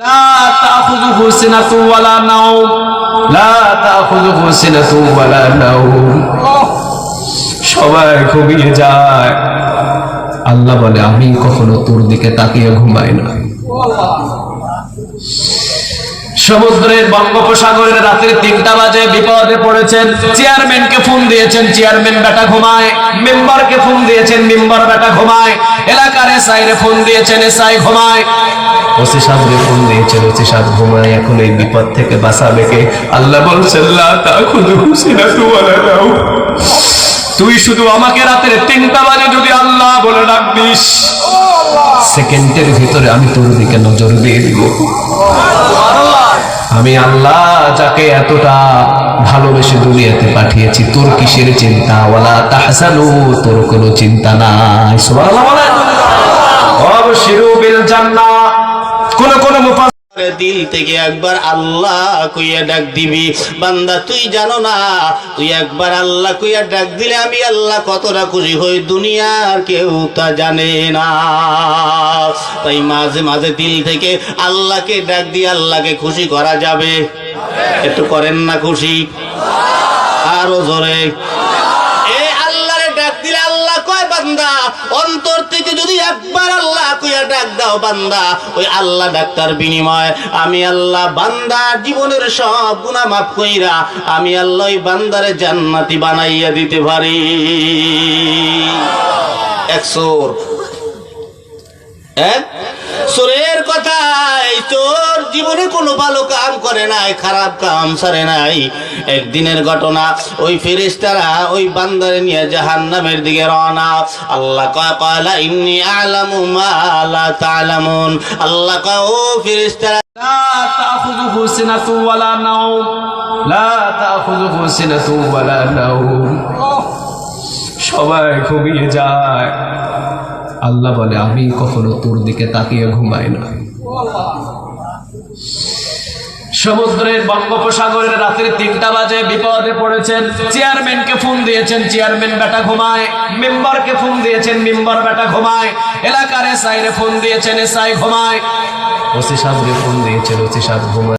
লা তাখুযুহু সিনাতুন ওয়ালা নাওম, লা তাখুযুহু সিনাতুন ওয়ালা নাওম। সবাই ঘুমিয়ে যায়, আল্লাহ বলে আমি কখনো তোর দিকে তাকিয়ে ঘুমাই না। সমুদ্রের বঙ্গোপসাগরের রাত্রি ৩টা বাজে, বিপদে পড়েছেন, চেয়ারম্যানকে ফোন দিয়েছেন, চেয়ারম্যান বেটা ঘুমায়, মেম্বারকে ফোন দিয়েছেন, মেম্বার বেটা ঘুমায়, এলাকার এসআইরে ফোন দিয়েছেন, এসআই ঘুমায়, ওসি সাহেবকে ফোন দিয়েছেন, ওসি সাহেব ঘুমায়। এখন এই বিপদ থেকে বাঁচাবে কে? আল্লাহ বলছেন লা তাখুযুহু সিনাতুন ওয়ালা নাওম। তুই শুধু আমাকে রাতের ৩টা বাজে যদি আল্লাহ বলে ডাক দিস, সেকেন্ডের ভিতরে আমি তোর দিকে নজর দিয়ে দিব। আমি আল্লাহ যাকে এতটা ভালোবেসে দুনিয়াতে পাঠিয়েছি, তোর কিসের চিন্তা? ওয়ালা তাহজানু, তোর কোনো চিন্তা নাই। সুবহানাল্লাহ বলেন। ওয়াবশিরু বিল জান্নাহ। কোন দিল থেকে একবার আল্লাহ কইয়া ডাক দিবি। বান্দা তুই জানো না, তুই একবার আল্লাহ কইয়া ডাক দিলে আমি আল্লাহ কতটা খুশি হই, দুনিয়ার কেউ তা জানে না। তাই মাঝে মাঝে দিল থেকে আল্লাহকে ডাক দিয়ে আল্লাহকে খুশি করা যাবে। একটু করেন না খুশি, আরো জোরে। বান্দা অন্তর থেকে যদি একবার আল্লাহ কইয়া ডাক দাও, বান্দা ওই আল্লাহ ডাক্তার বিনিময় আমি আল্লাহ বান্দার জীবনের সব গুনাহ মাফ কইরা আমি আল্লাহ ওই বান্দারে জান্নাতি বানাইয়া দিতে পারি। এক চোরের কথা, এই চোর জীবনে কোনো ভালো কাম করে নাই, খারাপ কাম সারে নাই। একদিনের ঘটনা, ওই ফেরেশতারা ওই বান্দারে নিয়ে জাহান্নামের দিকে রওনা। আল্লাহ কয় ক্বালা ইন্নী আ'লামু মা লা তা'লামুন। আল্লাহ কয় ও ফেরেশতারা লা তাখুযুহু সিনাতুন ওয়ালা নাওম, লা তাখুযুহু সিনাতুন ওয়ালা নাওম। সবাই ঘুমিয়ে যায়, আল্লাহ বলে আমি কখনো তোর দিকে তাকিয়ে ঘুমাই না। সমুদ্রের বঙ্গোপসাগরের রাত্রি ৩টা বাজে, বিপদে পড়েছেন, চেয়ারম্যানকে ফোন দিয়েছেন, চেয়ারম্যান বেটা ঘুমায়, মেম্বারকে ফোন দিয়েছেন, মেম্বার বেটা ঘুমায়, এলাকার এসআইরে ফোন দিয়েছেন, এসআই ঘুমায়, ওসি সাহেবকে ফোন দিয়েছেন, ওসি সাহেব ঘুমায়।